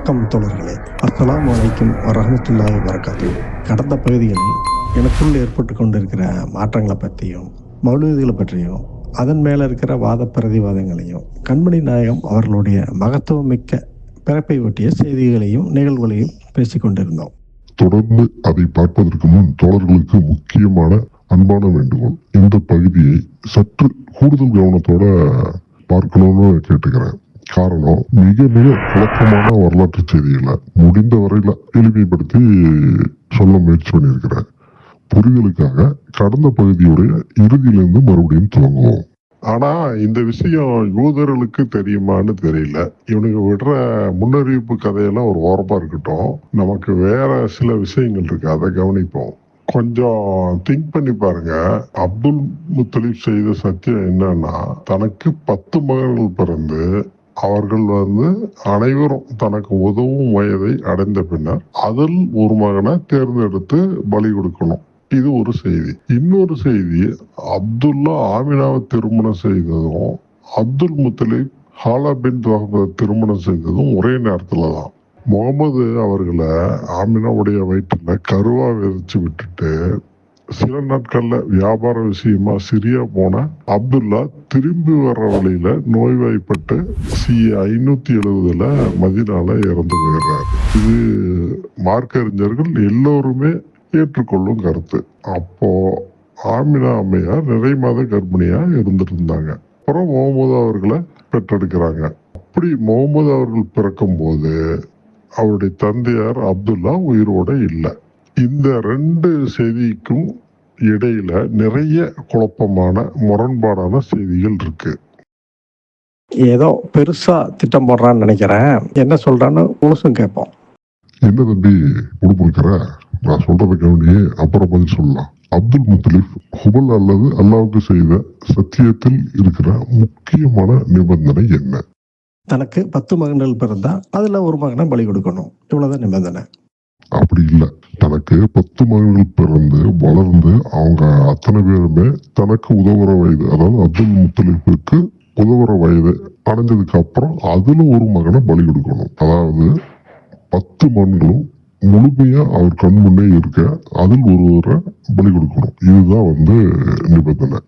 வணக்கம் தோழர்களே. அஸ்ஸலாமு அலைக்கும் வரஹ்மத்துல்லாஹி வபரகாத்துஹு. கடந்த பகுதிகளில் எனக்குள் ஏற்பட்டு கொண்டிருக்கிற மாற்றங்களை பற்றியும் மௌலூதுகளை பற்றியும் அதன் மேலே இருக்கிற வாத பிரதிவாதங்களையும் கண்மணி நாயகம் அவர்களுடைய மகத்துவமிக்க பிறப்பை ஒட்டிய செய்திகளையும் நிகழ்வுகளையும் பேசி கொண்டிருந்தோம். தொடர்ந்து அதை பார்ப்பதற்கு முன் தோழர்களுக்கு முக்கியமான அன்பான வேண்டுகோள், இந்த பகுதியை சற்று கூடுதல் கவனத்தோட பார்க்கணும்னு கேட்டுக்கிறேன். காரணம், மிக மிக குழப்பமான வரலாற்று செய்திகளை முடிந்த வரையில எளிமைப்படுத்தி சொல்ல முயற்சி பண்ணியிருக்கிறேன். புரிதலுக்காக கடந்த பகுதியுடைய இறுதியிலிருந்து மறுபடியும் துவங்குவோம். ஆனா இந்த விஷயம் யூதர்களுக்கு தெரியுமான்னு தெரியல. இவனுக்கு விடுற முன்னறிவிப்பு கதையெல்லாம் ஒரு ஓரமா இருக்கட்டும், நமக்கு வேற சில விஷயங்கள் இருக்கு, அதை கவனிப்போம். கொஞ்சம் திங்க் பண்ணி பாருங்க. அப்துல் முத்தலிப் செய்த சத்தியம் என்னன்னா, தனக்கு 10 மகன்கள் பிறந்து அவர்கள் அனைவரும் தனக்கு உதவும் வயதை அடைந்த பின்னர் அதில் ஒரு மகனை தேர்ந்தெடுத்து பலி கொடுக்கணும். இது ஒரு செய்தி. இன்னொரு செய்தி, அப்துல்லா ஆமினாவை திருமணம் செய்ததும் அப்துல் முத்தலிப் ஹாலா பின் திருமணம் செய்ததும் ஒரே நேரத்துல தான். முகமது அவர்களை ஆமினாவுடைய வயிற்றுல கருவா விதைச்சு விட்டுட்டு சில நாட்கள்ல வியாபார விஷயமா சிரியா போன அப்துல்லா திரும்பி வர்ற வழியில நோய்வாய்ப்பட்டு 570 மதீனால இறந்து போயிடுறாரு. இது மார்க்க அறிஞர்கள் எல்லோருமே ஏற்றுக்கொள்ளும் கருத்து. அப்போ ஆமினா அம்மையார் நிறை மாத கர்ப்பிணியா இருந்துட்டு இருந்தாங்க. அப்புறம் முகமது அவர்களை பெற்றெடுக்கிறாங்க. அப்படி முகமது அவர்கள் பிறக்கும் போது அவருடைய தந்தையார் அப்துல்லா உயிரோட இல்லை. இந்த 2 செய்திக்கும் இடையில நிறைய குழப்பமான முரண்பாடான செய்திகள் இருக்கு. ஏதோ பெருசா திட்டம் போடுறான்னு நினைக்கிறேன். என்ன சொல்றான்னு முழுசும் கேட்போம். என்ன தம்பி உடுப்புக்கிற, நான் சொல்றதை கவனியே, அப்புறம் பதில் சொல்லலாம். அப்துல் முத்தலிப் ஹுபல் அல்லது அல்லாவுக்கு செய்த சத்தியத்தில் இருக்கிற முக்கியமான நிபந்தனை என்ன? தனக்கு 10 மகன்கள் பிறந்தா அதுல ஒரு மகனை பலி கொடுக்கணும், இவ்வளவுதான் நிபந்தனை. அப்படி இல்லை. தனக்கு 10 மகன்கள் பிறந்து வளர்ந்து அவங்க அத்தனை பேருமே தனக்கு உதவுற வயது, அதாவது அப்துல் முத்தலிப்புக்கு உதவுற வயது அடைஞ்சதுக்கு அப்புறம் அதுல ஒரு மகனை பலி கொடுக்கணும். அதாவது 10 மகன்களும் முழுமையா அவர் கண் முன்னே இருக்க அதில் ஒருவரை பலி கொடுக்கணும். இதுதான் நிபந்தனை.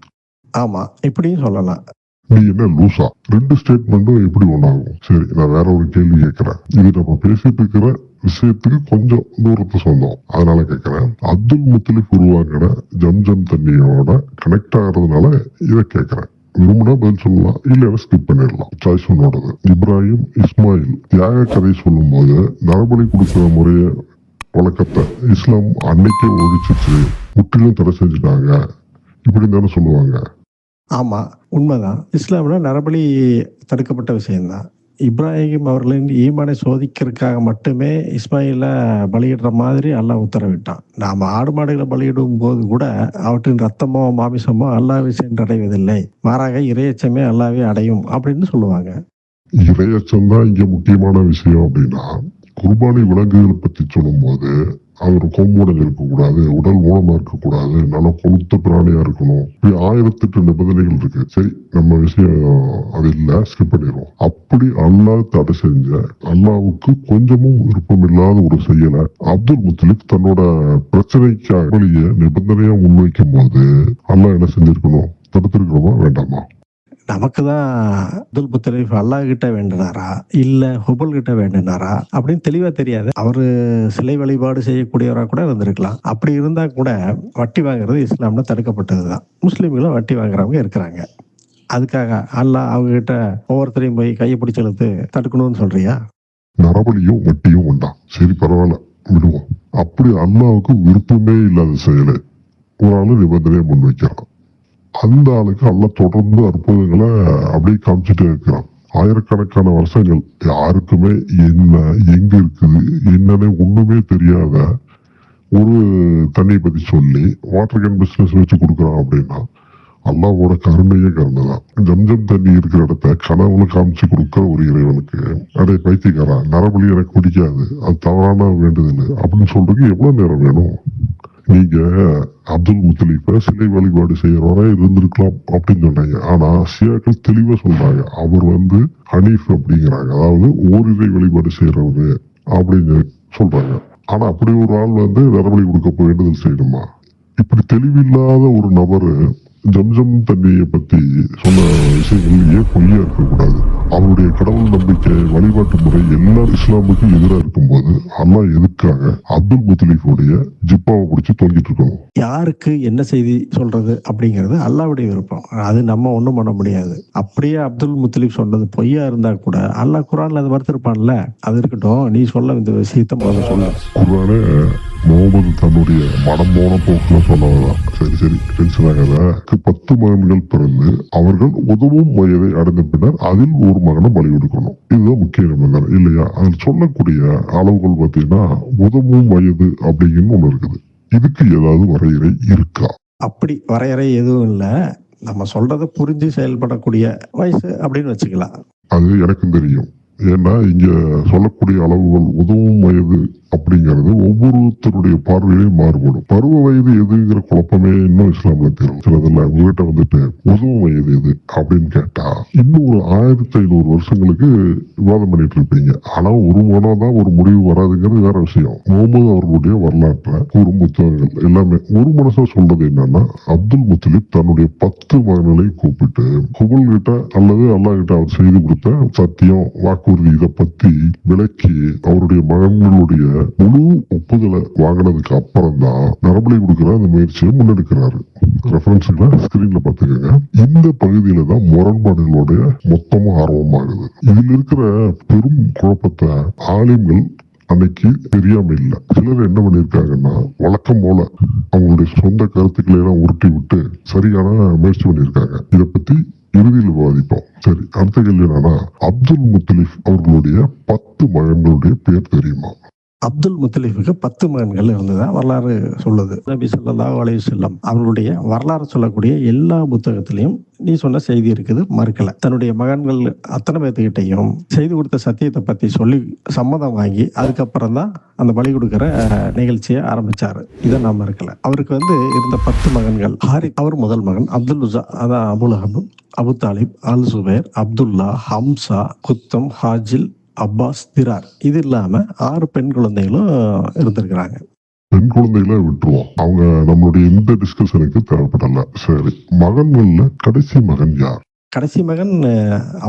ஆமா, இப்படியும் சொல்லலாம். நீ என்ன லூசா? 2 ஸ்டேட்மெண்ட்டும் எப்படி ஒன்றாகும்? சரி, நான் வேற ஒரு கேள்வி கேட்கிறேன். இது நம்ம பேசிட்டு இருக்கிற விஷயத்துக்கு கொஞ்சம் தூரத்து சொந்தம், அதனால கேட்கிறேன். அப்துல் முத்தலிப் உருவாக்கின ஜம்ஜம் தண்ணியோட கனெக்ட் ஆகிறதுனால இதை கேட்கிறேன். விரும்பினா பதில் சொல்லலாம், இல்லைன்னா ஸ்கிப் பண்ணிடலாம். சாய்ஸ் உன்னோடது. இப்ராஹிம் இஸ்மாயில் தியாக கதை சொல்லும் போது நரபலி கொடுக்கிற முறைய வழக்கத்தை இஸ்லாம் அன்னைக்கே ஒழிச்சிச்சு, முற்றிலும் தடை செஞ்சுட்டாங்க, இப்படி தானே சொல்லுவாங்க. ஆமா, உண்மைதான். இஸ்லாம்ல நரபலி தடுக்கப்பட்ட விஷயம்தான். இப்ராஹிம் அவர்களின் ஈமானை சோதிக்கிறதுக்காக மட்டுமே இஸ்மாயில பலியிடுற மாதிரி அல்லாஹ் உத்தரவிட்டான். நாம ஆடு மாடுகளை பலியிடும் போது கூட அவற்றின் ரத்தமோ மாமிசமோ அல்லாஹ்வை சென்றடைவதில்லை, மாறாக இறையச்சமே அல்லாஹ்வை அடையும் அப்படின்னு சொல்லுவாங்க. இறையச்சம் தான் இங்க முக்கியமான விஷயம். அப்படின்னா குர்பானி விலங்குகளை பத்தி சொல்லும் போது அவர் கொம்புடன் இருக்கக்கூடாது, உடல் மூலமா இருக்கக்கூடாது, நல்லா கொளுத்த பிராணியா இருக்கணும், இப்படி 1008 நிபந்தனைகள் இருக்கு. சரி, நம்ம விஷயம் அது இல்ல, ஸ்கிப் பண்ணிடுவோம். அப்படி அல்லாஹ் தடை செஞ்ச, அல்லாவுக்கு கொஞ்சமும் விருப்பம் இல்லாத ஒரு செயலை அப்துல் முத்தலிப் தன்னோட பிரச்சனைக்காக வெளியே நிபந்தனையா முன்வைக்கும் போது அல்லாஹ் என்ன செஞ்சிருக்கணும்? தடுத்திருக்கணுமா வேண்டாமா? நமக்கு தான் அப்துல் முத்தலிப் அல்லாஹ் கிட்ட வேண்டினாரா இல்ல ஹுபல் கிட்ட வேண்டினாரா அப்படின்னு தெளிவா தெரியாது. அவரு சிலை வழிபாடு செய்யக்கூடியவரா கூட இருந்திருக்கலாம். அப்படி இருந்தா கூட வட்டி வாங்குறது இஸ்லாம்ல தடுக்கப்பட்டதுதான். முஸ்லீம்களும் வட்டி வாங்குறவங்க இருக்கிறாங்க. அதுக்காக அல்லாஹ் அவங்க கிட்ட ஒவ்வொருத்தரையும் போய் கையை பிடிச்சி இழுத்து தடுக்கணும்னு சொல்றியா? நரபலியும் வட்டியும் உண்டா? சரி, பரவாயில்ல, விடுவோம். அப்படி அல்லாவுக்கு விருப்பமே இல்லாத செயலை ஒரு ஆளு நிபந்தனையை முன்வைக்கிறான். அந்த ஆளுக்கு அல்லாஹ் தொடர்ந்து அற்புதங்களை அப்படியே காமிச்சிட்டே இருக்கிறான். ஆயிரக்கணக்கான வருஷங்கள் யாருக்குமே என்ன எங்க இருக்குது என்னன்னு ஒண்ணுமே தெரியாத ஒரு தண்ணியை பத்தி சொல்லி வாட்டர் கேன் பிசினஸ் வச்சு கொடுக்குறான். அப்படின்னா அல்லாவோட கருணையே கருணைதான். ஜம்ஜம் தண்ணி இருக்கிற இடத்த கனவுல காமிச்சு கொடுக்குற ஒரு இறைவனுக்கு அடைய பைத்தியக்காரா, நரபலி எனக்கு பிடிக்காது, அது தவறான வேண்டுதல் அப்படின்னு சொல்றதுக்கு எவ்வளவு நேரம் வேணும்? நீங்க அப்துல் முத்தலீஃப சிலை வழிபாடு செய்யறவரா இருந்திருக்கலாம் அப்படின்னு சொன்னாங்க. ஆனா ஷியாக்கள் தெளிவா சொல்றாங்க, அவர் ஹனீஃப் அப்படிங்கிறாங்க, அதாவது ஓரிரை வழிபாடு செய்யறவரு அப்படின்னு சொல்றாங்க. ஆனா அப்படி ஒரு ஆள் நரபலி கொடுக்க வேண்டுதல் செய்யணுமா? இப்படி தெளிவில்லாத ஒரு நபரு ஜம்ஜம் தண்ணியை பத்தி சொன்ன விஷயங்கள் ஏன் பொய்யா இருக்கக்கூடாது? அவருடைய கடவுள் நம்பிக்கை வழிபாட்டு முறை எல்லாம் இஸ்லாமுக்கு எதிராக இருக்கும்போது அல்லாஹ் எதுக்காக அப்துல் முத்தலீஃபுடைய ஜிப்பாவை பிடிச்சி தொங்கிட்டு இருக்கணும்? யாருக்கு என்ன செய்தி சொல்றது அப்படிங்கிறது அல்லாஹ்வுடைய விருப்பம். அது நம்ம ஒண்ணும் பண்ண முடியாது. அப்படியே அப்துல் முத்தலீப் சொன்னது பொய்யா இருந்தா கூட அல்லாஹ் குர்ஆன்ல அது மறுத்திருப்பான்ல. அது இருக்கட்டும், நீ சொல்ல இந்த விஷயத்த முதல்ல சொல்லு. குர்ஆனே முகமது தன்னுடைய மனம் போன போக்குல சொன்னதுதான். சரி டென்ஷன் ஆகாத. 10 மகன்கள் பிறந்து அவர்கள் உதவும் வயதை அடைந்த பின்னர் அதில் ஒரு மகனை பலி கொடுக்கணும். இதுதான் முக்கிய நிபந்தனை இல்லையா? அதில் சொல்லக்கூடிய அளவுகள் பார்த்தீங்கன்னா உதவும் வயது அப்படிங்கன்னு ஒண்ணு இருக்குது. இதுக்கு ஏதாவது வரையறை இருக்கா? அப்படி வரையறை எதுவும் இல்லை. நம்ம சொல்றதை புரிஞ்சு செயல்படக்கூடிய வயசு அப்படின்னு வச்சுக்கலாம். அது எனக்கும் தெரியும். ஏன்னா இங்க சொல்லக்கூடிய அளவுகள் உதவும் வயது அப்படிங்கிறது ஒவ்வொருத்தருடைய பார்வையிலையும் மாறுபடும். பருவ வயது எதுங்கிற குழப்பமே இன்னும் இஸ்லாம்ல தெரியும். சிலதுல உங்ககிட்ட உதவும் வயது எது அப்படின்னு கேட்டா இன்னும் ஒரு 1500 வருஷங்களுக்கு விவாதம் பண்ணிட்டு இருப்பீங்க. ஆனா ஒரு மனதான் ஒரு முடிவு வராதுங்கிறது வேற விஷயம். முகமது அவர்களுடைய வரலாற்றை கூறும் புத்தகங்கள் எல்லாமே ஒரு மனசா சொல்றது என்னன்னா, அப்துல் முத்தலிப் தன்னுடைய 10 மகன்களை கூப்பிட்டு ஹுபல் கிட்ட அல்லது அல்லாஹ் கிட்ட அவர் செய்து கொடுத்த சத்தியம் வாக்குறுதி இதை பத்தி விளக்கி அவருடைய மகன்களுடைய முழு ஒப்புதலை வாங்கினதுக்கு அப்புறம் தான் நரபலி கொடுக்கிற அந்த முயற்சியை முன்னெடுக்கிறாரு. ரெஃபரன்ஸ்களை ஸ்கிரீன்ல பாத்துக்கோங்க. இந்த பகுதியில தான் முரண்பாடுகளோட மொத்தமா ஆர்வமாகுது. இதுல இருக்கிற பெரும் குழப்பத்தை ஆலிம்கள் அன்னைக்கு தெரியாம இல்ல. சிலர் என்ன பண்ணிருக்காங்கன்னா வழக்கம் போல அவங்களுடைய சொந்த கருத்துக்களை எல்லாம் உருட்டி விட்டு சரியான முயற்சி பண்ணிருக்காங்க. இதை பத்தி இறுதியில் விவாதிப்போம். சரி, அடுத்த கேள்வி என்னன்னா, அப்துல் முத்தலிப் அவர்களுடைய 10 மகன்களுடைய பேர் தெரியுமா? அப்துல் முத்தலீஃபுக்கு 10 மகன்கள் இருந்ததா வரலாறு சொல்லுது. நபி ஸல்லல்லாஹு அலைஹி வஸல்லம் அவர்களுடைய வரலாறு சொல்லக்கூடிய எல்லா புத்தகத்திலையும் நீ சொன்ன செய்தி இருக்குது, மறுக்கல. தன்னுடைய மகன்கள் அத்தனை பேர்த்துக்கிட்டையும் செய்து கொடுத்த சத்தியத்தை பத்தி சொல்லி சம்மதம் வாங்கி அதுக்கப்புறம் தான் அந்த பலி கொடுக்கிற நிகழ்ச்சியை ஆரம்பிச்சாரு. இதை நான் மறுக்கல. அவருக்கு இருந்த 10 மகன்கள். ஹாரித் அவர் முதல் மகன். அப்துல் உஸா அதான் அபுலஹப், அபு தாலிப், அல் சுபைர், அப்துல்லா, ஹம்சா, குத்தம், ஹாஜில், அப்பாஸ், திரார். இது இல்லாம 6 பெண் குழந்தைகளும் இருந்திருக்கிறாங்க. பெண் குழந்தைகளை விட்டுருவோம், அவங்க நம்மளுடைய இந்த டிஸ்கஷனுக்கு தேவைப்படல. சரி, மகன்கள்ல கடைசி மகன் யார்? கடைசி மகன்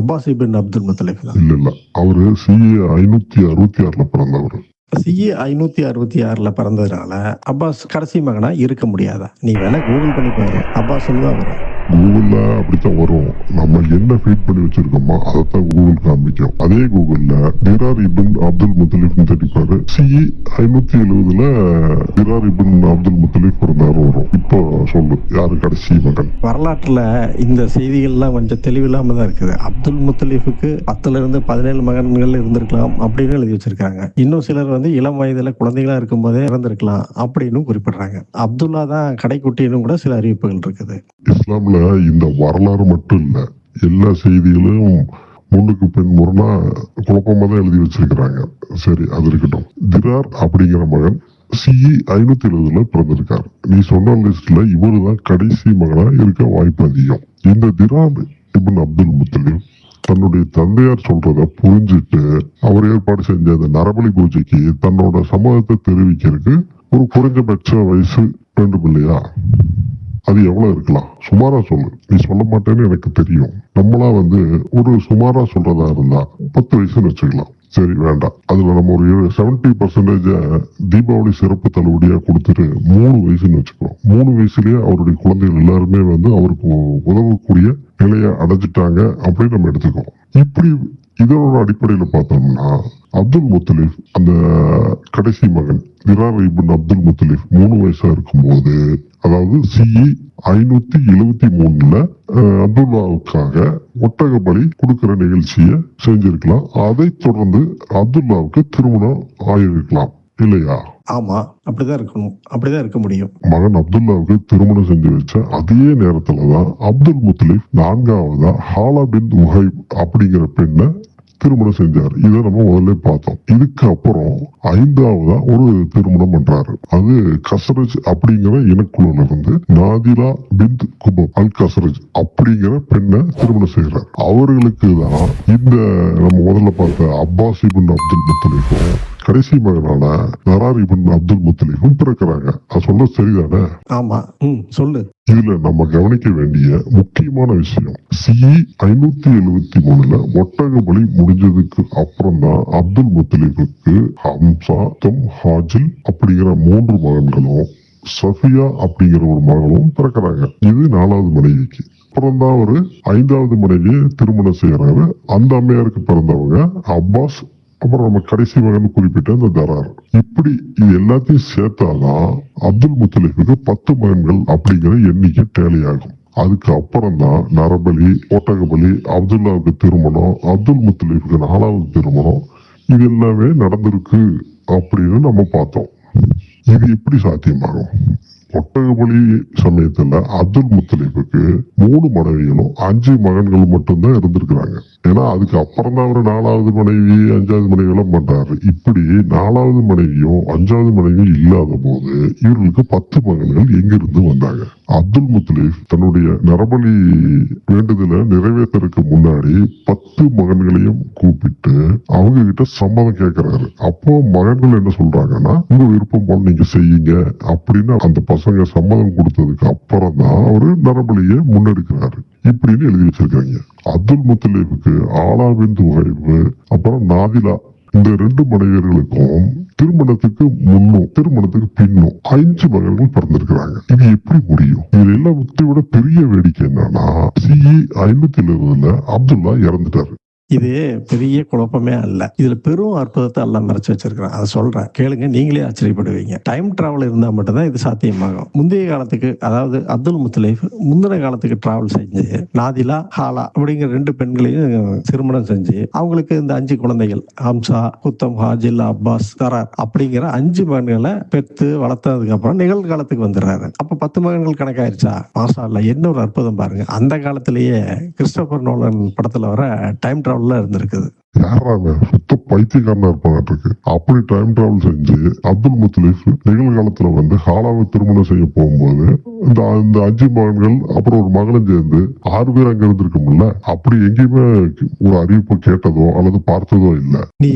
அப்பாஸ் இப்னு அப்துல் முத்தலிப் தான். இல்ல அவரு CA 566 பிறந்தவர். CA 566 பிறந்ததுனால அப்பாஸ் கடைசி மகனா இருக்க முடியாதா? நீ வேணா கூகுள் பண்ணி பாரு, அப்பாஸ் தான் வரும். கூகுள்ல அப்படித்தான் வரும். நம்ம என்ன ஃபீட் பண்ணி வச்சிருக்கோமோ அதைத்தான் கூகுள் காமிக்கும். அதே கூகுள்ல திரார் இப்னு அப்துல் முத்தலிப் தெரிப்பாரு. CE 570 திரார் இப்னு அப்துல் முத்தலிப் பிறந்தாரு வரும். இப்போ சொல்லு, யாரு கடைசி மகன்? வரலாற்றுல இந்த செய்திகள்லாம் கொஞ்சம் தெளிவில்லாம தான் இருக்குது. அப்துல் முத்தலிஃபுக்கு 10 இருந்து 17 மகன்கள் இருந்திருக்கலாம் அப்படின்னு எழுதி வச்சிருக்காங்க. இன்னும் சிலர் இளம் வயதுல குழந்தைகளா இருக்கும் போதே இறந்திருக்கலாம் அப்படின்னு குறிப்பிடுறாங்க. அப்துல்லா தான் கடைக்குட்டின்னு கூட சில அறிவிப்புகள் இருக்குது. இஸ்லாம்ல இந்த வரலாறு மட்டும் இல்ல, எல்லா செய்திகளும் முன்னுக்கு பின் முரணா குழப்பமா தான் எழுதி வச்சிருக்கிறாங்க. சரி, அது இருக்கட்டும். திரார் அப்படிங்கிற மகன் CE 570 பிறந்திருக்காரு. நீ சொன்ன லிஸ்ட்ல இவரு தான் கடைசி மகனா இருக்க வாய்ப்பு அதிகம். இந்த திரார் இப்னு அப்துல் முத்தலிப் தன்னுடைய தந்தையார் சொல்றத புரிஞ்சுட்டு அவர் ஏற்பாடு செஞ்ச அந்த நரபலி பூஜைக்கு தன்னோட சம்மதத்தை தெரிவிக்கிறதுக்கு ஒரு குறைஞ்சபட்ச வயசு வேண்டும் இல்லையா? அது எவ்வளவு இருக்கலாம்? சுமாரா சொல்லு. நீ சொல்ல மாட்டேன்னு எனக்கு தெரியும். நம்மளா ஒரு சுமாரா சொல்றதா இருந்தா 10 வயசுன்னு வச்சுக்கலாம். சரி, வேண்டாம். அதுல நம்ம ஒரு 70% தீபாவளி சிறப்பு தள்ளுபடியா கொடுத்துட்டு 3 வயசுன்னு வச்சுக்கோம். 3 வயசுலயே அவருடைய குழந்தைகள் எல்லாருமே அவருக்கு உதவக்கூடிய நிலையை அடைஞ்சிட்டாங்க அப்படின்னு நம்ம எடுத்துக்கோம். இப்படி இதனோட அடிப்படையில பார்த்தோம்னா அப்துல் முத்தலிப் அந்த கடைசி மகன் திரார் இப்னு அப்துல் முத்தலிப் 3 வயசா இருக்கும்போது, அதாவது CE 573 அப்துல்லாவுக்காக ஒட்டக பலி கொடுக்கிற நிகழ்ச்சியை செஞ்சிருக்கலாம். அதை தொடர்ந்து அப்துல்லாவுக்கு திருமணம் ஆயிருக்கலாம் இல்லையா? ஆமா, அப்படிதான் இருக்கணும். அப்படிதான் இருக்க முடியும். மகன் அப்துல்லாவுக்கு திருமணம் செஞ்சு வச்ச அதே நேரத்துலதான் அப்துல் முத்தலிப் 4வதா ஹாலா பின் உஹைப் அப்படிங்கிற பெண்ணை திருமணம் செஞ்சாரு. இதை நம்ம முதல்ல பார்த்தோம். இதுக்கு அப்புறம் 5வதா ஒரு திருமணம் பண்றாரு. அது கசரஜ் அப்படிங்கிற இனக்குழுல இருந்து நாதிலா பின்த் குபப் அல் கசரஜ் அப்படிங்கிற பெண்ணை திருமணம் செய்யறாரு. அவர்களுக்கு தான் இந்த நம்ம முதல்ல பார்த்த அப்பாஸ் இப்னு அப்துல் முத்தலிஃபும் கடைசி மகனான நரார் இப்னு அப்துல் முத்தலிஃபும் பிறக்கிறாங்க. அது சொல்ல சரிதானே? ஆமா, சொல்லு. இதுல நம்ம கவனிக்க வேண்டிய முக்கியமான விஷயம், CE 573 ஒட்டக பலி முடிஞ்சதுக்கு அப்புறம் தான் அப்துல் முத்தலிஃபுக்கு ஹம்சா ஹாஜில் அப்படிங்கிற 3 மகன்களும் சஃபியா அப்படிங்கிற ஒரு மகளும் பிறக்கிறாங்க. இது 4வது மனைவிக்கு. அப்புறம் தான் ஒரு 5வது மனைவியை திருமணம் செய்யறாரு. அந்த அம்மையாருக்கு பிறந்தவங்க அப்பாஸ், அப்புறம் நம்ம கடைசி மகன் குறிப்பிட்ட இந்த தரார். இப்படி இது எல்லாத்தையும் சேர்த்தாதான் அப்துல் முத்தலிஃபுக்கு 10 மகன்கள் அப்படிங்கிற எண்ணிக்கை டேலியாகும். அதுக்கு அப்புறம் தான் நரபலி, ஒட்டகபலி, அப்துல்லாவுக்கு திருமணம், அப்துல் முத்தலிஃபுக்கு 4வது திருமணம், இது எல்லாமே நடந்திருக்கு அப்படின்னு நம்ம பார்த்தோம். இது எப்படி சாத்தியமாகும்? ஒட்டகபலி சமயத்துல அப்துல் முத்தலிஃபுக்கு 3 மனைவிகளும் 5 மகன்கள் மட்டும்தான் இருந்திருக்கிறாங்க. ஏன்னா அதுக்கு அப்புறம் தான் அவர் 4வது மனைவி 5வது மனைவிகளும் பண்றாரு. இப்படி 4வது மனைவியும் 5வது மனைவியும் இல்லாத போது இவர்களுக்கு 10 மகன்கள் எங்கிருந்து வந்தாங்க? அப்துல் முத்தலிஃப் தன்னுடைய நரபலி வேண்டுதலை நிறைவேற்றறதுக்கு முன்னாடி 10 மகன்களையும் கூப்பிட்டு அவங்க கிட்ட சம்மதம் கேட்கிறாரு. அப்போ மகன்கள் என்ன சொல்றாங்கன்னா, உங்க விருப்பம் போல நீங்க செய்யுங்க அப்படின்னு அந்த பசங்க சம்மதம் கொடுத்ததுக்கு அப்புறம் தான் அவரு நரபலியை முன்னெடுக்கிறாரு. இப்படின்னு எழுதி வச்சிருக்காங்க. அப்துல் முத்தலிஃபுக்கு ஆலா பின்த் உஹைப் அப்புறம் நாதிலா இந்த 2 மனைவியர்களுக்கும் திருமணத்துக்கு முன்னும் திருமணத்துக்கு பின்னும் 5 மகன்கள் பிறந்திருக்கிறாங்க. இது எப்படி முடியும்? இதுல எல்லாம் விட பெரிய வேடிக்கை என்னன்னா, CE 520 அப்துல்லா இறந்துட்டாரு. இது பெரிய குழப்பமே அல்ல. இதுல பெரும் அற்புதத்தை எல்லாம் மறைச்சு வச்சிருக்கிறேன். அதை சொல்றேன், கேளுங்க, நீங்களே ஆச்சரியப்படுவீங்க. டைம் டிராவல் இருந்தா மட்டும்தான் இது சாத்தியமாகும். முந்தைய காலத்துக்கு, அதாவது அப்துல் முத்தலிஃப் முந்தின காலத்துக்கு டிராவல் செஞ்சு நாதிலா, ஹாலா அப்படிங்கிற 2 பெண்களையும் திருமணம் செஞ்சு அவங்களுக்கு இந்த 5 குழந்தைகள் ஹம்சா, குத்தம், ஹாஜில், அப்பாஸ், தரார் அப்படிங்கிற 5 மகன்களை பெற்று வளர்த்ததுக்கு அப்புறம் நிகழ்காலத்துக்கு வந்துடுறாரு. அப்ப 10 மகன்கள் கணக்காயிருச்சா? மாஷா அல்லாஹ், என்ன ஒரு அற்புதம் பாருங்க. அந்த காலத்திலேயே கிறிஸ்டோபர் நோலன் படத்துல வர டைம் டிராவல் இருந்திருக்குது. யாராங்க சுத்த பைத்தியக்காரனா இருப்பாங்க. அப்படி டைம் டிராவல் செஞ்சு அப்துல் முத்தலிஃப் நிகழ்காலத்துல வந்து ஹாலாவை திருமணம் செய்ய போகும்போது இந்த 5 மகன்கள் அப்புறம் ஒரு மகளும் சேர்ந்து 6 பேர் அங்க இருந்திருக்கும்ல. அப்படி எங்கேயுமே ஒரு அறிவிப்பு கேட்டதோ அல்லது பார்த்ததோ இல்ல. நீ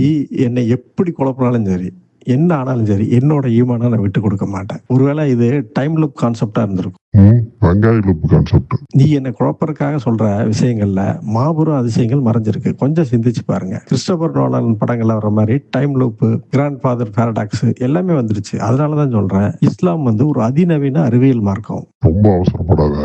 என்னை எப்படி குழப்பினாலும் சரி, என்ன ஆனாலும் சரி, என்னோட ஈமானை நான் விட்டு கொடுக்க மாட்டேன். ஒருவேளை இது டைம் லூப் கான்செப்டா இருந்திருக்கும். வெங்காய லூப் கான்செப்ட். நீ என்ன குழப்பறதுக்காக சொல்ற விஷயங்கள்ல மாபெரும் அதிசயங்கள் மறைஞ்சிருக்கு. கொஞ்சம் சிந்திச்சு பாருங்க. கிறிஸ்டோபர் நோலன் படங்கள்ல வர மாதிரி time loop, grandfather paradox எல்லாமே வந்துருச்சு. அதனாலதான் சொல்றேன், இஸ்லாம் வந்து ஒரு அதிநவீன அறிவியல் மார்க்கம். ரொம்ப அவசரப்படாத.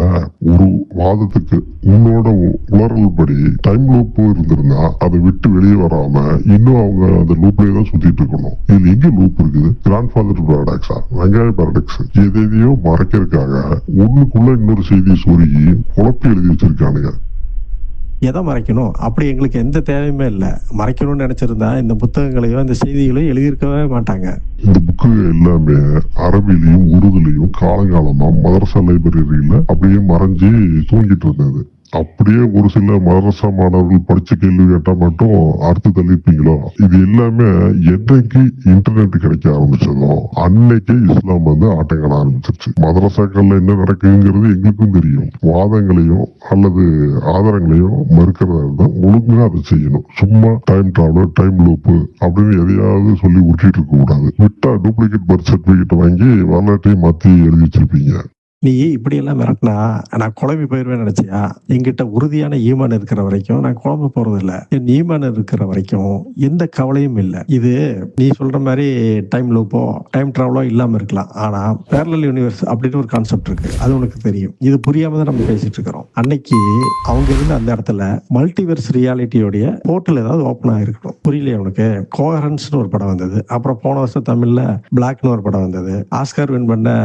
ஒரு வாதத்துக்கு உன்னோட உளறல் படி டைம் லூப் இருந்திருந்தா அதை விட்டு வெளியே வராம இன்னும் அவங்க அந்த லூப்லயே தான் சுத்திட்டு இருக்கணும். இதுல எங்க லூப் இருக்குது? கிராண்ட் ஃபாதர் பாரடாக்ஸா, வெங்காய பாரடாக்ஸ், எதையோ மறைக்கிறதுக்காக ஒண்ணுக்குள்ள இன்னொரு செய்தியை சொருகி குழப்பி எழுதி வச்சிருக்கானுங்க. எதை மறைக்கணும்? அப்படி எங்களுக்கு எந்த தேவையுமே இல்லை. மறைக்கணும்னு நினைச்சிருந்தா இந்த புத்தகங்களையோ இந்த செய்திகளையும் எழுதியிருக்கவே மாட்டாங்க. இந்த புக்கு எல்லாமே அரபிலையும் உருதுலையும் காலங்காலமா மதரசா லைப்ரரியில அப்படியே மறைஞ்சு தூங்கிட்டு இருந்தது. அப்படியே ஒரு சில மதரசா மாணவர்கள் படிச்ச கேள்வி கேட்டா மட்டும் அர்த்தம் தெளிப்பீங்களோ? இது எல்லாமே என்னைக்கு இன்டர்நெட் கிடைக்க ஆரம்பிச்சதோ அன்னைக்கே இஸ்லாம் வந்து ஆட்டங்காட ஆரம்பிச்சிருச்சு. மதரசாக்கள்ல என்ன நடக்குங்கிறது எங்களுக்கும் தெரியும். வாதங்களையும் அல்லது ஆதாரங்களையும் மறுக்கிறதா இருந்தா ஒழுங்கா அதை செய்யணும். சும்மா டைம் டிராவலர், டைம் லூப் அப்படின்னு எதையாவது சொல்லி விட்டுட்டு இருக்க கூடாது. விட்டா டூப்ளிகேட் பர்த் சர்டிபிகேட் வாங்கி வரலாற்றையும் மாத்தி எழுதி வச்சிருப்பீங்க. நீ இப்படி எல்லாம் மிரட்டினா நான் குழம்பி போயிருவேன் நினைச்சியா? என்கிட்ட உறுதியான ஈமான் இருக்கிற வரைக்கும் நான் குழம்பு போறது இல்லை. என் ஈமான் இருக்கிற வரைக்கும் எந்த கவலையும் இல்லை. இது நீ சொல்ற மாதிரி டைம் லூப்போ டைம் டிராவலோ இல்லாம இருக்கலாம். ஆனா பேரலல் யூனிவர்ஸ் அப்படின்னு ஒரு கான்செப்ட் இருக்கு. அது உனக்கு தெரியும். இது புரியாம தான் நம்ம பேசிட்டு இருக்கிறோம். அன்னைக்கு அவங்க இருந்த அந்த இடத்துல மல்டிவர்ஸ் ரியாலிட்டியோடைய போர்ட்டல் ஏதாவது ஓப்பன் ஆகிருக்கணும். புரியலையா உனக்கு? கோஹரன்ஸ்னு ஒரு படம் வந்தது. அப்புறம் போன வருஷம் தமிழ்ல பிளாக்னு ஒரு படம் வந்தது. ஆஸ்கார் வின் பண்ண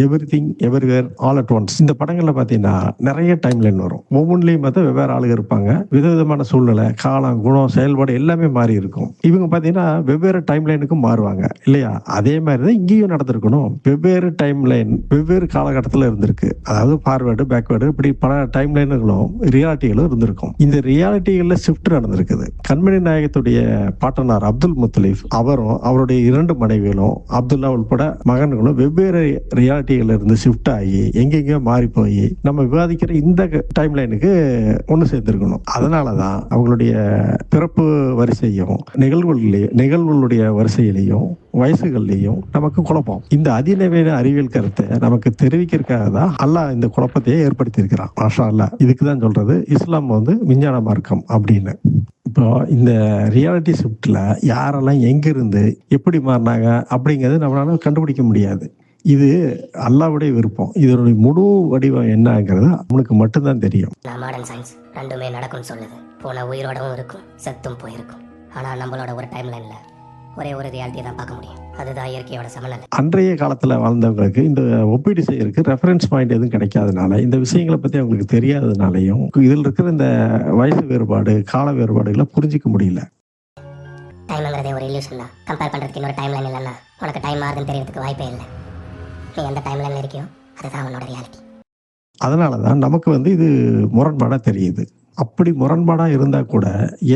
everything everywhere all at once. இந்த படங்கள்ல பாத்தீங்கன்னா நிறைய டைம் லைன் வரும். ஒவ்வொன்றிலையும் பார்த்தா வெவ்வேறு ஆளுங்க இருப்பாங்க. விதவிதமான சூழ்நிலை, காலம், குணம், செயல்பாடு எல்லாமே மாறி இருக்கும். இவங்க பாத்தீங்கன்னா வெவ்வேறு டைம் லைனுக்கும் மாறுவாங்க இல்லையா? அதே மாதிரிதான் இங்கேயும் நடந்திருக்கணும். வெவ்வேறு டைம் லைன் வெவ்வேறு காலகட்டத்தில் இருந்திருக்கு. அதாவது ஃபார்வேர்டு, பேக்வேர்டு, இப்படி பல டைம் லைனுகளும் ரியாலிட்டிகளும் இருந்திருக்கும். இந்த ரியாலிட்டிகள்ல ஷிஃப்ட் நடந்திருக்குது. கண்மணி நாயகத்துடைய பாட்டனார் அப்துல் முத்தலீப் அவரும் அவருடைய 2 மனைவிகளும் அப்துல்லா உட்பட மகன்களும் வெவ்வேறு ரியாலிட்டிகள் இருந்து ஷிஃப்ட் ஆகி எங்கெங்கயோ மாறி போய் நம்ம விவாதிக்கிற இந்த டைம் லைனுக்கு ஒன்று சேர்ந்திருக்கணும். அதனாலதான் அவங்களுடைய பிறப்பு வரிசையும் நிகழ்வுகளுடைய வரிசையிலையும் வயசுகள்லையும் நமக்கு குழப்பம். இந்த அதிநவீன அறிவியல் கருத்தை நமக்கு தெரிவிக்கிறதுக்காக தான் அல்லாஹ் இந்த குழப்பத்தையே ஏற்படுத்தி இருக்கிறான். மாஷா அல்லாஹ். இதுக்குதான் சொல்றது இஸ்லாம் விஞ்ஞான மார்க்கம் அப்படின்னு. இப்போ இந்த ரியாலிட்டி ஷிஃப்ட்ல யாரெல்லாம் எங்கிருந்து எப்படி மாறினாங்க அப்படிங்கிறது நம்மளால கண்டுபிடிக்க முடியாது. இது அல்லாஹ்வுடைய விருப்பம். இதனுடைய முழு வடிவம் என்னங்கிறது அவனுக்கு மட்டும்தான் தெரியும். மாடர்ன் சயின்ஸ் ரெண்டுமே நடக்கும்னு சொல்லுது. போன உயிரோடவும் இருக்கும், செத்தும் போயிருக்கும். ஆனா நம்மளோட ஒரு டைம் லைன்ல ஒரே ஒரு ரியாலிட்டி தான் பார்க்க முடியும். அதுதான் இயற்கையோட சமநிலை. அன்றைய காலத்துல வாழ்ந்தவங்களுக்கு இந்த ஒப்பீடு செய்யறதுக்கு ரெஃபரன்ஸ் பாயிண்ட் எதுவும் கிடைக்காதனால, இந்த விஷயங்களை பத்தி அவங்களுக்கு தெரியாததுனாலையும் இதில் இருக்கிற இந்த வயசு வேறுபாடு, கால வேறுபாடுகளை புரிஞ்சிக்க முடியல. டைம்ங்கிறதே ஒரு இல்யூஷன் தான். கம்பேர் பண்றதுக்கு இன்னொரு டைம் லைன் இல்லைன்னா உனக்கு டைம் மாறுதுன்னு தெரியறதுக்கு வாய்ப்பே இல்லை. நீ எந்த டைம் லைன்ல இருக்கியோ அதுதான் உன்னோட ரியாலிட்டி. அதனாலதான் நமக்கு இது முரண்பாடா தெரியுது. அப்படி முரண்பாடா இருந்தா கூட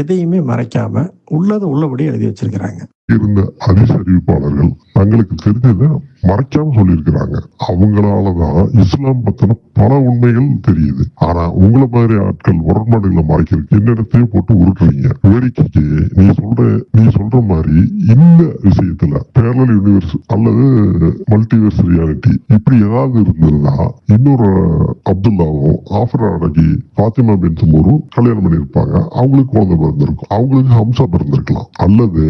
எதையுமே மறைக்காம உள்ளது உள்ளபடி எழுதி வச்சிருக்கிறாங்க. இருந்த ஹதீஸ் அறிவிப்பாளர்கள் தங்களுக்கு தெரிஞ்சதை மறைக்காம சொல்லியிருக்கிறாங்க. அவங்களாலதான் இஸ்லாம் பத்தின பல உண்மைகள் தெரியுது. ஆனா உங்களை மாதிரி ஆட்கள் முரண்பாடுகளை மறைக்கிறதுக்கு என்னிடத்தையும் போட்டு உருட்டுறீங்க. வேடிக்கைக்கு நீ சொல்ற மாதிரி இந்த விஷயத்துல பேரலல் யூனிவர்ஸ் அல்லது மல்டிவர்ஸ் ரியாலிட்டி இப்படி ஏதாவது இருந்ததுன்னா இன்னொரு அப்துல்லாவும் ஆஃபரா அடகி ஃபாத்திமா பின் சுமூரும் கல்யாணம் பண்ணியிருப்பாங்க. அவங்களுக்கு குழந்தை பிறந்திருக்கும். அவங்களுக்கு ஹம்சா பிறந்திருக்கலாம். அல்லது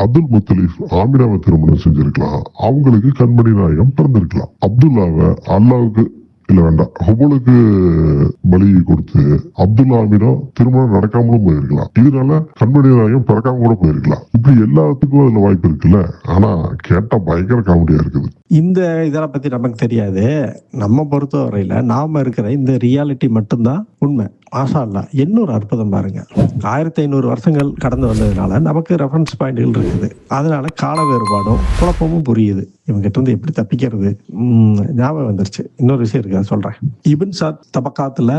அப்துல் முத்தலீப் ஆமினாவை திருமணம் செஞ்சிருக்கலாம். அவங்களுக்கு கண்மணி நாயகம் பிறந்திருக்கலாம். அப்துல்லாவை அல்லாவுக்கு இல்ல வேண்டாம் ஹுபலுக்கு பலி கொடுத்து அப்துல்லா ஆமினா திருமணம் நடக்காமலும் போயிருக்கலாம். இதனால கண்மணி நாயகம் பிறக்காம கூட போயிருக்கலாம். இப்படி எல்லாத்துக்கும் அதுல வாய்ப்பு இருக்குல்ல. ஆனா கேட்டா பயங்கர காமெடியா இருக்குது. இந்த இதெல்லாம் பத்தி நமக்கு தெரியாது. நம்ம பொறுத்த வரையில நாம இருக்கிற இந்த ரியாலிட்டி மட்டும்தான் உண்மை. மாஷா அல்லாஹ். இன்னொரு அற்புதம் பாருங்க. 1500 வருஷங்கள் கடந்து வந்ததுனால நமக்கு ரெஃபரன்ஸ் பாயிண்ட்கள் இருக்குது. அதனால கால வேறுபாடும் குழப்பமும் புரியுது. இவங்கிட்ட இருந்து எப்படி தப்பிக்கிறது ஞாபகம் வந்துருச்சு. இன்னொரு விஷயம் இருக்கு, அதை சொல்றேன். இபின் சாத் தபக்காத்துல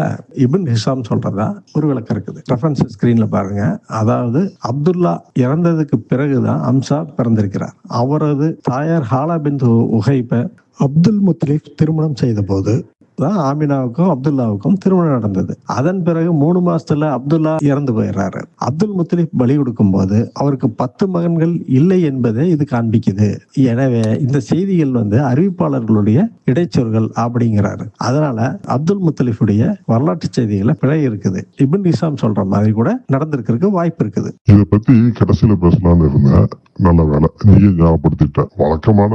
இபின் ஹிஷாம் சொல்றதா ஒரு விளக்கம் இருக்குது. ரெஃபரன்ஸ் ஸ்கிரீன்ல பாருங்க. அதாவது அப்துல்லா இறந்ததுக்கு பிறகுதான் அம்சா பிறந்திருக்கிறார். அவரது தாயார் ஹாலா பின் உஹைப அப்துல் முத்தலீப் திருமணம் செய்த போது தான் ஆமினாவுக்கும் அப்துல்லாவுக்கும் திருமணம் நடந்தது. அதன் பிறகு 3 மாசத்துல அப்துல்லா இறந்து போயிடுறாரு. அப்துல் முத்தலீப் பலி கொடுக்கும் போது அவருக்கு 10 மகன்கள் இல்லை என்பதை இது காண்பிக்குது. எனவே இந்த செய்திகள் அறிவிப்பாளர்களுடைய இடைச்சொற்கள் அப்படிங்கிறாரு. அதனால அப்துல் முத்தலீஃபுடைய வரலாற்று செய்திகளை பிழை இருக்குது. இப்ன் ஹிஷாம் சொல்ற மாதிரி கூட நடந்திருக்கிறதுக்கு வாய்ப்பு இருக்குது. இதை பத்தி கடைசியில பேசலாம்னு இருந்தேன். நல்ல வேலை நீங்க ஞாபகப்படுத்திட்ட. வழக்கமான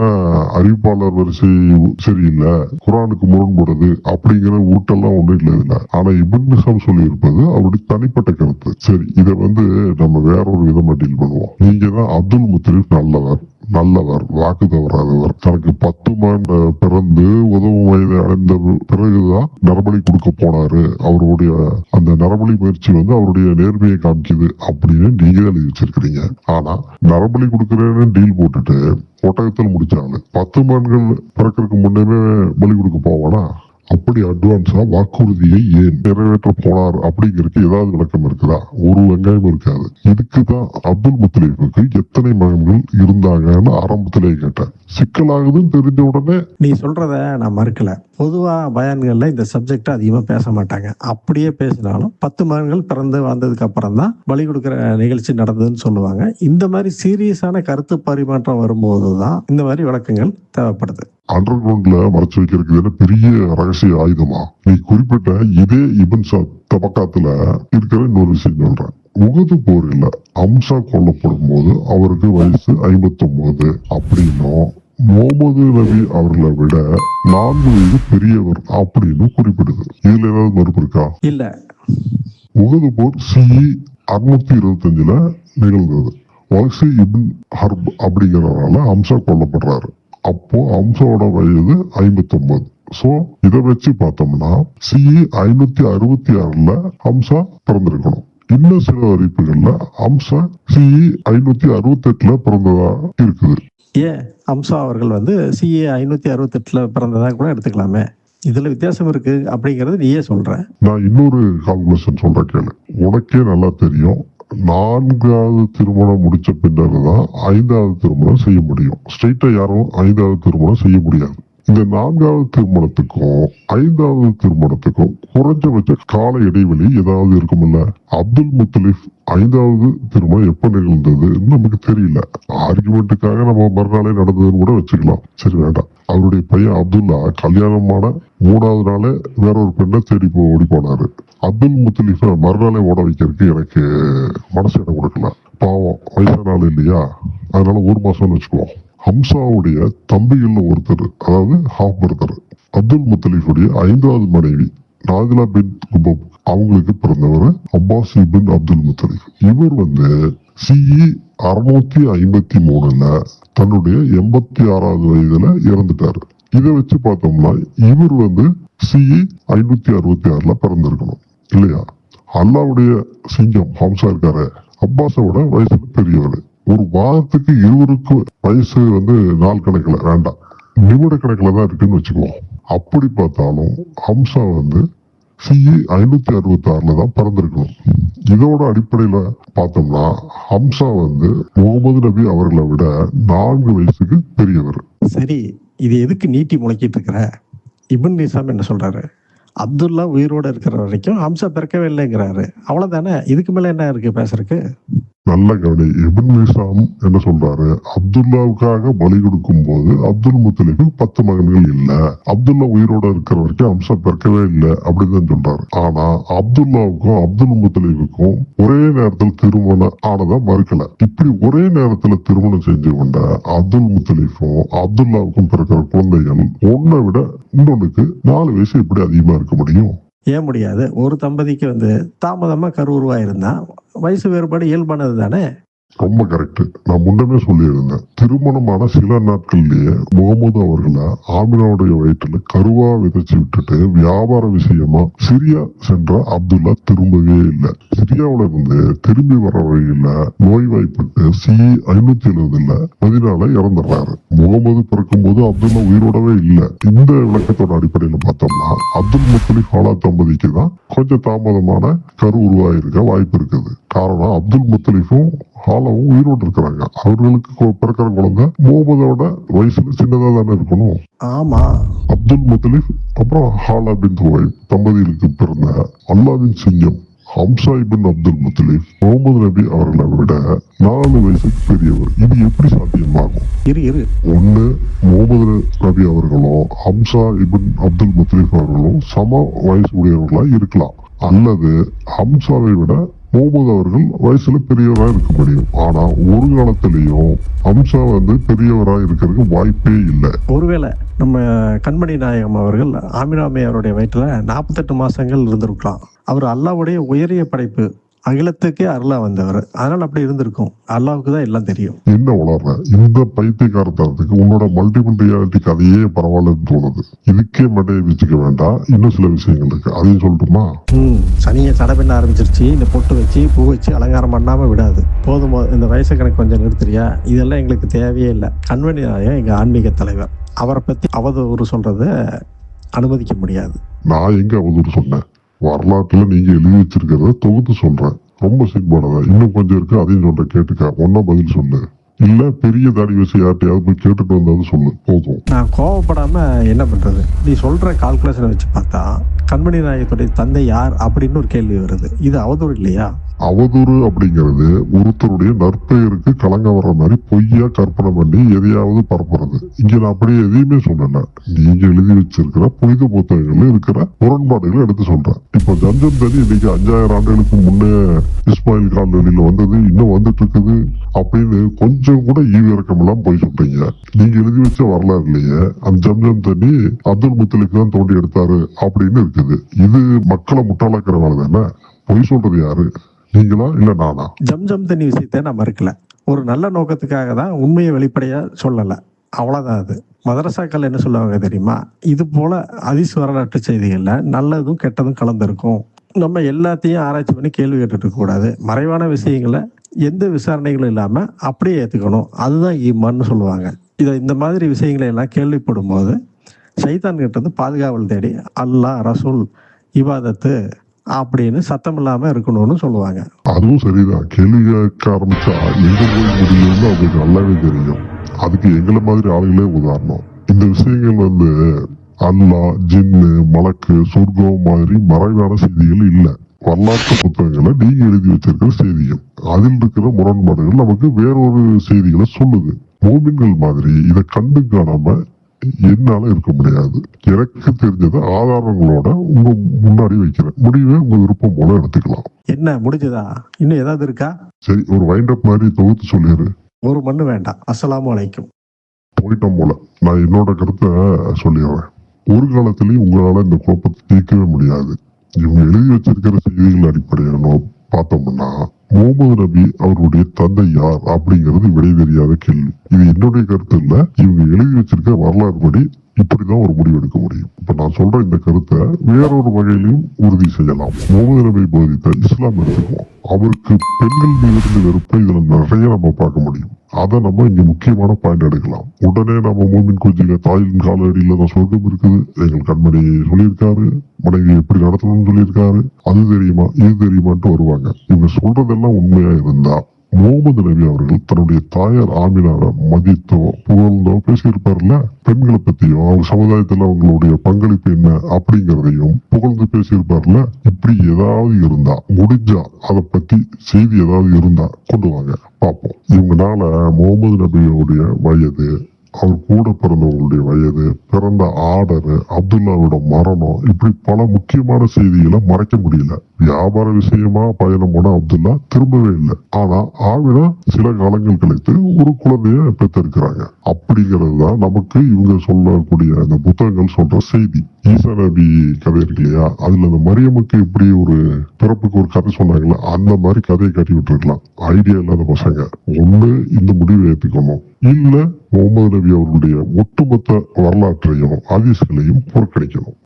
அறிவிப்பாளர் வரிசை சரியில்லை, குரானுக்கு முரண்படுது அப்படிங்கிற ஊட்டெல்லாம் ஒண்ணும் இல்லை இதுல. ஆனா இப்ன் ஹிஷாம் சொல்லி இருப்பது அவருடைய தனிப்பட்ட கருத்து. சரி, இதை நம்ம வேற ஒரு விதமா டீல் பண்ணுவோம். நீங்க தான் அப்துல் முத்தலீப் நல்லவர், வாக்கு தவறாதவர், தனக்கு 10 மகன் பிறந்து உதவும் வயதை அடைந்த பிறகுதான் நரபலி கொடுக்க போனாரு. அவருடைய அந்த நரபலி முயற்சி அவருடைய நேர்மையை காமிக்குது அப்படின்னு நீங்க தான் எழுதி வச்சிருக்கிறீங்க. ஆனா நரபலி கொடுக்கறேன்னு டீல் போட்டுட்டு ஒட்டகத்தில் முடிச்சாங்க. 10 மகன்கள் பிறக்கிறதுக்கு முன்னே பலி கொடுக்க போவானா? அப்படி அட்வான்ஸா வாக்குறுதியை ஏன் நிறைவேற்ற போனார் அப்படிங்கிறதுக்கு ஏதாவது விளக்கம் இருக்குதா? ஒரு வெங்காயம் இருக்காது. இதுக்குதான் அப்துல் முத்தலீஃபுக்கு எத்தனை மகன்கள் இருந்தாங்கன்னு ஆரம்பத்திலே கேட்டேன். சிக்கலாகுதுன்னு தெரிஞ்ச உடனே நீ சொல்றத நான் மறுக்கல. பொதுவா பயான்கள்ல இந்த சப்ஜெக்ட் அதிகமா பேச மாட்டாங்க. அப்படியே பேசினாலும் 10 மகன்கள் பிறந்து வந்ததுக்கு அப்புறம் தான் பலி கொடுக்கிற நிகழ்ச்சி நடந்ததுன்னு சொல்லுவாங்க. இந்த மாதிரி சீரியஸான கருத்து பரிமாற்றம் வரும்போதுதான் இந்த மாதிரி விளக்கங்கள் தேவைப்படுது. அண்டர் கிரவுண்ட்ல மறைச்சு வைக்கிறதுக்கு பெரிய ரகசிய ஆயுதமா? நீ குறிப்பிட்ட இதே இப்ன் சாத் தபக்காத்துல இருக்கிற இன்னொரு விஷயம் சொல்றேன். உகது போரில் அம்சா கொல்லப்படும் போது அவருக்கு வயசு 59 அப்படின்னும் முகமது நபி அவர்களை விட 4 வயது பெரியவர் அப்படின்னு குறிப்பிடுது. இதுல ஏதாவது மறுப்பு இருக்கா? இல்ல. உகது போர் CE 625 நிகழ்ந்தது. வல்சி இப்ன் ஹர்ப் அப்படிங்கிறவரால அம்சா கொல்லப்படுறாரு. அப்போ அம்சாவோட வயது 59. சோ இதை வச்சு பார்த்தோம்னா CE 566 ஹம்சா பிறந்திருக்கணும். இன்னும் சில அறிவிப்புகள்ல ஹம்சா CE 568 பிறந்ததா இருக்குது. ஏன் ஹம்சா அவர்கள் வந்து CA 568 பிறந்ததா கூட எடுத்துக்கலாமே. இதுல வித்தியாசம் இருக்கு அப்படிங்கறது நீயே சொல்ற. நான் இன்னொரு கால்குலேஷன் சொல்ற கேளு. உனக்கே நல்லா தெரியும், 4வது திருமணம் முடிச்ச பின்னர் தான் 5வது திருமணம் செய்ய முடியும். ஸ்ட்ரெயிட்டா யாரும் 5வது திருமணம் செய்ய முடியாது. இந்த 4வது திருமணத்துக்கும் 5வது திருமணத்துக்கும் குறைஞ்சபட்ச கால இடைவெளி ஏதாவது இருக்கும்ல. அப்துல் முத்தலிப் 5வது திருமணம் எப்ப நிகழ்ந்தது நமக்கு தெரியல. ஆர்குமெண்ட்டுக்காக நம்ம மறுநாளே நடந்ததுன்னு கூட வச்சுக்கலாம். சரி வேண்டாம். அவருடைய பையன் அப்துல்லா கல்யாணமான 3வது நாளே வேற ஒரு பெண்ணை தேடி ஓடி போனாரு. அப்துல் முத்தலிஃபை மறுநாளே ஓட வைக்கிறதுக்கு எனக்கு மனசு இடம் கொடுக்கல. பாவம், வயசான ஆள் இல்லையா, அதனால 1 மாசம்னு வச்சுக்குவோம். ஹம்சாவுடைய தம்பிகள்ல ஒருத்தர், அதாவது ஹாஃப் பிரதர், அப்துல் முத்தலிஃபுடைய 5வது மனைவி நாதிலா பின் குபப், அவங்களுக்கு பிறந்தவர் அப்பாஸ் இபின் அப்துல் முத்தலிஃப். இவர் வந்து CE 653 தன்னுடைய 86வது வயதுல இறந்துட்டாரு. இதை வச்சு பார்த்தோம்னா இவர் வந்து CE 566 பிறந்திருக்கணும் இல்லையா. அல்லாவுடைய சிங்கம் ஹம்சா இருக்காரு, அப்பாஸோட வயசுல பெரியவர். ஒரு வாரத்துக்கு இருவருக்கும் வயசு வந்து நாள் கணக்குல வேண்டாம், நிமிட கணக்குல தான் இருக்குன்னு வச்சுக்குவோம். அப்படி பார்த்தாலும் ஹம்சா வந்து CE 566 தான் பிறந்திருக்கணும். இதோட அடிப்படையில பார்த்தோம்னா ஹம்சா வந்து முகமது நபி அவர்களை விட 4 வயசுக்கு பெரியவர். சரி, இது எதுக்கு நீட்டி முளைக்கிட்டு இருக்கிற? இப்னு நிசாம் என்ன சொல்றாரு? அப்துல்லா உயிரோட இருக்கிற வரைக்கும் ஹம்சா பிறக்கவே இல்லைங்கிறாரு. அவ்வளவுதானே, இதுக்கு மேல என்ன இருக்கு பேசுறதுக்கு? நல்ல கவனி. இப்னு நிசாம் என்ன சொல்றாரு? அப்துல்லாவுக்காக பலி கொடுக்கும் போது அப்துல் முத்தலிஃபுக்கு 10 மகன்கள் இல்ல, அப்துல்லா உயிரோட இருக்கிற வரைக்கும் ஹம்சா பிறக்கவே இல்லை அப்படிதான் சொல்றாரு. ஆனா அப்துல்லாவுக்கும் அப்துல் முத்தலிஃபுக்கும் ஒரே நேரத்தில் திருமணம் ஆனதா மறுக்கல. இப்படி ஒரே நேரத்துல திருமணம் செஞ்சு கொண்ட அப்துல் முத்தலிஃபும் அப்துல்லாவுக்கும் பிறக்கிற குழந்தைகள் ஒன்னை விட இன்னொன்னுக்கு 4 வயசு எப்படி அதிகமா இருக்க முடியும்? ஏன் முடியாது? ஒரு தம்பதிக்கு வந்து தாமதமா கருவுருவாயிருந்தா வயசு வேறுபாடு இயல்பானது தானே. ரொம்ப கரெக்ட். நான் முன்னமே சொல்லியிருந்தேன், திருமணமான சில நாட்கள்லயே முகமது அவர்களை ஆமினாவுடைய வயிற்றுல கருவா விதைச்சு விட்டுட்டு வியாபார விஷயமா சிரியா சென்ற அப்துல்லா திரும்பவே இல்லை. சிரியாவில இருந்து திரும்பி வர வழியில நோய்வாய்ப்பட்டு CE 570 மதீனால இறந்துடுறாரு. முகமது பிறக்கும் போது அப்துல்லா உயிரோடவே இல்லை. இந்த விளக்கத்தோட அடிப்படையில பார்த்தோம்னா அப்துல் முத்தலிப் ஹாலா தம்பதிக்கு தான் கொஞ்சம் தாமதமான கரு உருவாயிருக்க வாய்ப்பு இருக்குது. காரணம் அப்துல் முத்தலிஃபும் ஹாலாவும் உயிரோடு இருக்கிறாங்க. அவர்களுக்கு பிறக்கிற குழந்தை முகமதோட வயசுல சின்னதா தானே இருக்கணும். ஆமா. அப்துல் முத்தலிஃப் அப்புறம் ஹாலா பின் ஹுவைப் தம்பதிகளுக்கு பிறந்த அல்லாவின் சிங்கம் ஹம்சா இபின் அப்துல் முத்தலிஃப் முகமது நபி அவர்களை விட 4 வயசுக்கு பெரியவர். இது எப்படி சாத்தியமாகும்? இரு ஒண்ணு, முகமது நபி அவர்களும் ஹம்சா இபின் அப்துல் முத்தலிஃப் அவர்களும் சம வயசு உடையவர்களா இருக்கலாம், அல்லது ஹம்சாவை விட முகமது அவர்கள் வயசுல பெரியவரா இருக்க முடியும். ஆனா ஒரு காலத்திலையும் ஹம்சா வந்து பெரியவரா இருக்கிறதுக்கு வாய்ப்பே இல்லை. ஒருவேளை நம்ம கண்மணி நாயகம் அவர்கள் ஆமினாமே அவருடைய வயிற்றுல 48 மாசங்கள் இருந்திருக்கலாம். அவர் அல்லாவுடைய உயரிய படைப்பு, அகிலத்துக்கே அருளா வந்தவர். அதனால அப்படி இருந்திருக்கும். அல்லாவுக்கு தான் எல்லாம் தெரியும். என்ன உளர்ற? இந்த பைத்தியக்காரத்தனத்துக்கு உன்னோட மல்டிபிள் ரியாலிட்டி கதையே பரவாயில்லன்னு தோணுது. இதுக்கே மண்டையை வச்சுக்க வேண்டாம், இன்னும் சில விஷயங்கள் இருக்கு, அதையும் சொல்லட்டுமா? சனியை சடை பண்ண ஆரம்பிச்சிருச்சு. இந்த பொட்டு வச்சு பூ வச்சு அலங்காரம் பண்ணாம விடாது. போதும், இந்த வயசு கணக்கு கொஞ்சம் நிறுத்துறியா? இதெல்லாம் எங்களுக்கு தேவையே இல்லை. கண்மணி நாயகம் எங்க ஆன்மீக தலைவர், அவரை பத்தி அவதூறு சொல்றத அனுமதிக்க முடியாது. நான் எங்க அவதூறு சொன்னேன்? வரலாற்றுல நீங்க எழுதி வச்சிருக்கிறத தொகுத்து சொல்றேன். ரொம்ப சிக்பானத இன்னும் கொஞ்சம் இருக்கு, அதையும் சொல்றேன், கேட்டுக்க. ஒன்னா பதில் சொல்லு, இல்ல பெரிய தாடி வச்சு யார்ட்டையாவது போய் கேட்டுட்டு வந்தாலும் சொல்லு, போதும். நான் கோவப்படாம என்ன பண்றது? நீ சொல்ற கால்குலேஷனை வச்சு பார்த்தா கண்மணி நாயகத்துடைய தந்தை யார் அப்படின்னு ஒரு கேள்வி வருது. இது அவதூறு இல்லையா? அவதூறு அப்படிங்கிறது ஒருத்தருடைய நற்பெயருக்கு கலங்க வர்ற மாதிரி பொய்யா கற்பனை பண்ணி எதையாவது பரப்புறது. இங்க நான் அப்படியே எதையுமே சொல்லல. நீங்க எழுதி வச்சிருக்கிற புனித புத்தகங்கள்ல இருக்கிற முரண்பாடுகளை எடுத்து சொல்றேன். இப்ப ஜம்ஜம் தண்ணி இன்னைக்கு 5000 ஆண்டுகளுக்கு முன்னே இஸ்மாயில் கால்வெளியில வந்தது, இன்னும் வந்துட்டு இருக்குது அப்படின்னு கொஞ்சம் கூட ஈவிரக்கம் எல்லாம் போய் சொல்றீங்க. நீங்க எழுதி வச்ச வரலாறு இல்லையே அந்த ஜம்ஜம் தண்ணி அப்துல் முத்தலிப் தான் தோண்டி எடுத்தாரு அப்படின்னு இருக்குது. இது மக்களை முட்டாளாக்குற வேலை தானே. பொய் சொல்றது யாரு, நீங்களா இல்ல நானா? ஜம்ஜம் தண்ணி விஷயத்தை நான் மறுக்கல. ஒரு நல்ல நோக்கத்துக்காக தான் உண்மையை வெளிப்படையா சொல்லல. அவ்வளோதான் அது. மதரசாக்கள் என்ன சொல்லுவாங்க தெரியுமா? இது போல ஹதீஸ் வரலாற்று செய்திகள்ல நல்லதும் கெட்டதும் கலந்துருக்கும். நம்ம எல்லாத்தையும் ஆராய்ச்சி பண்ணி கேள்வி கேட்டுட்டு இருக்கக்கூடாது. மறைவான விஷயங்களை எந்த விசாரணைகளும் இல்லாமல் அப்படியே ஏற்றுக்கணும். அதுதான் ஈமான்னு சொல்லுவாங்க. இந்த மாதிரி விஷயங்களை எல்லாம் கேள்விப்படும் போது சைத்தான் கிட்ட இருந்து பாதுகாவல் தேடி அல்லாஹ், ரசூல், இபாதத்து அப்படின்னு சத்தம் இல்லாம இருக்கணும்னு சொல்லுவாங்க. அதுவும் சரிதான். கேள்வி கேட்க ஆரம்பிச்சா எங்க போய் முடியும்னு அவங்களுக்கு நல்லாவே தெரியும். அதுக்கு எங்களை மாதிரி ஆளுகளே உதாரணம். இந்த விஷயங்கள் அல்லாஹ், ஜின்னு, மலக்கு, சொர்க்கம் மாதிரி மறைவான செய்திகள் இல்லை. வரலாற்று புத்தகங்களை நீங்க எழுதி வச்சிருக்கிற செய்திகள், அதில் இருக்கிற முரண்பாடுகள் நமக்கு வேறொரு செய்திகளை சொல்லுது. மோமின்கள் மாதிரி இதை கண்டு காணாம என்னால இருக்க முடியாது. எனக்கு தெரிஞ்சதை ஆதாரங்களோட உங்க முன்னாடி வைக்கிறேன். முடிவை உங்க விருப்பம் போல எடுத்துக்கலாம். என்ன முடிஞ்சதா? இன்னும் ஏதாவது இருக்கா? சரி, ஒரு வைண்ட் அப் மாதிரி தொகுத்து சொல்லிடு. ஒரு மண்ணு வேண்டாம். அஸ்ஸலாமு அலைக்கும். போயிட்டோம் போல. நான் என்னோட கருத்தை சொல்லிடுறேன். ஒரு காலத்திலயும் உங்களால இந்த குழப்பத்தை தீர்க்கவே முடியாது. இவங்க எழுதி வச்சிருக்கிற செய்திகள் அடிப்படையில பார்த்தோம்னா முகமது நபி அவருடைய தந்தை யார் அப்படிங்கிறது விடை தெரியாத கேள்வி. இது என்னுடைய கருத்து இல்ல, இவங்க எழுதி வச்சிருக்க வரலாறு படி இப்படிதான் ஒரு முடிவு எடுக்க முடியும். இப்ப நான் சொல்ற இந்த கருத்தை வேறொரு வகையிலும் உறுதி செய்யலாம். முகமது நபி போதித்த இஸ்லாம் எடுத்துக்குவோம். அவருக்கு பெண்கள் மீது இருந்து வெறுப்பை இதுல நிறைய நம்ம பார்க்க முடியும். அதை நம்ம இங்க முக்கியமான பாயிண்ட் எடுக்கலாம். உடனே நம்ம மூமின் கொஞ்சம் தாயின் காலடியில தான் சொர்க்கம் இருக்குது, எங்கள் கண்மணி சொல்லியிருக்காரு, மனைவி எப்படி நடத்தணும்னு சொல்லியிருக்காரு, அது தெரியுமா இது தெரியுமான்ட்டு வருவாங்க. இவங்க சொல்றதெல்லாம் உண்மையா இருந்தா முகமது நபி அவர்கள் தன்னுடைய தாயார் ஆமினாவை மதித்தோ புகழ்ந்தோ பேசியிருப்பார்ல. பெண்களை பத்தியும் அவங்க சமுதாயத்துல அவங்களுடைய பங்களிப்பு என்ன அப்படிங்கிறதையும் புகழ்ந்து பேசியிருப்பார்ல. இப்படி ஏதாவது இருந்தா, முடிஞ்சா அதை பத்தி செய்தி ஏதாவது இருந்தா கொண்டு வாங்க பார்ப்போம். இவங்கனால முகமது நபியோடைய வயது, அவர் கூட பிறந்தவங்களுடைய வயது, பிறந்த ஆர்டரு, அப்துல்லாவோட மரணம், இப்படி பல முக்கியமான செய்திகளை மறைக்க முடியல. வியாபார விஷயமா பயணம் போன அப்துல்லா திரும்பவே இல்லை. ஆனா ஆவினா சில காலங்கள் கழித்து ஒரு குழந்தைய பெற்றிருக்கிறாங்க. அப்படிங்கிறது தான் நமக்கு இவங்க சொல்லக்கூடிய அந்த புத்தகங்கள் சொல்ற செய்தி. ஈசா நபி கதை இருக்கு இல்லையா, அதுல அந்த மரியமுக்கு இப்படி ஒரு பிறப்புக்கு ஒரு கதை சொன்னாங்கல்ல, அந்த மாதிரி கதையை கட்டி விட்டுருக்கலாம். ஐடியா இல்லாத பசங்க ஒண்ணு இந்த முடிவை ஏற்றுக்கணும், இல்ல முகமது நபி அவர்களுடைய ஒட்டுமொத்த வரலாற்றையும் ஹதீஸ்களையும் புறக்கணிக்கணும்.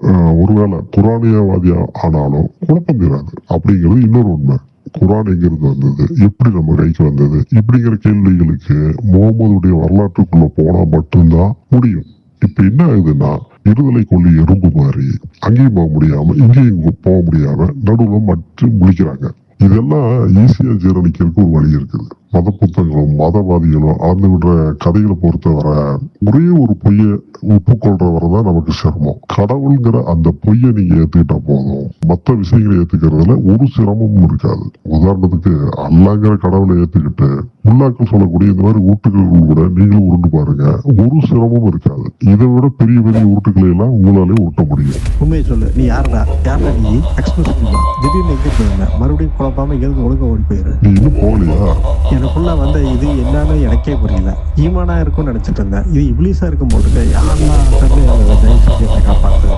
ஒருவேளை குரானியவாதியா ஆனாலும் குழப்பம் தீராது அப்படிங்கிறது இன்னொரு உண்மை. குரான் எங்கிருந்து வந்தது, எப்படி நம்ம கைக்கு வந்தது, இப்படிங்கிற கேள்விகளுக்கு முகமதுடைய வரலாற்றுக்குள்ள போனா மட்டும்தான் முடியும். இப்ப என்ன ஆகுதுன்னா, இருதலை கொள்ளி எறும்பு மாதிரி அங்கேயும் போக முடியாம இங்கேயும் போக முடியாம நடுவுல மட்டும் முழிக்கிறாங்க. இதெல்லாம் ஈஸியா ஜீரணிக்கிறதுக்கு ஒரு வழி இருக்குது. மத புத்தகங்களும் மதவாதிகளும் அளந்து விடுற கதைகளை பொறுத்தவரை ஒரே ஒரு பொய்ய ஒப்புக்கொள்ற வரதான் நமக்கு சிரமம். கடவுள்ங்கிற அந்த பொய்யை நீங்க ஏத்துக்கிட்டா போதும், மற்ற விஷயங்களை ஏத்துக்கிறதுல ஒரு சிரமமும் இருக்காது. உதாரணத்துக்கு அல்லாங்கிற கடவுளை ஏத்துக்கிட்டு முல்லாக்கள் சொல்லக்கூடிய இந்த மாதிரி ஊட்டுகள் கூட நீங்களும் உருண்டு பாருங்க, ஒரு சிரமமும் இருக்காது. இதை விட பெரிய பெரிய ஊட்டுக்களை எல்லாம் உங்களாலே உருட்ட முடியும். உண்மையை சொல்லு, நீ யாருடா நீ எக்ஸ்பிரஸ் திடீர்னு எங்க போயிருந்த, மறுபடியும் குழப்பாம எங்க ஒழுங்க ஓடி போயிரு. நீ இன்னும் போகலையா? எனக்குள்ள வந்த இது என்னன்னு எனக்கே புரியல. ஈமானா இருக்கும்னு நினைச்சிட்டு இருந்தேன், இது இப்லீஸா இருக்கும் போட்டு யாரெல்லாம் காப்பாத்து.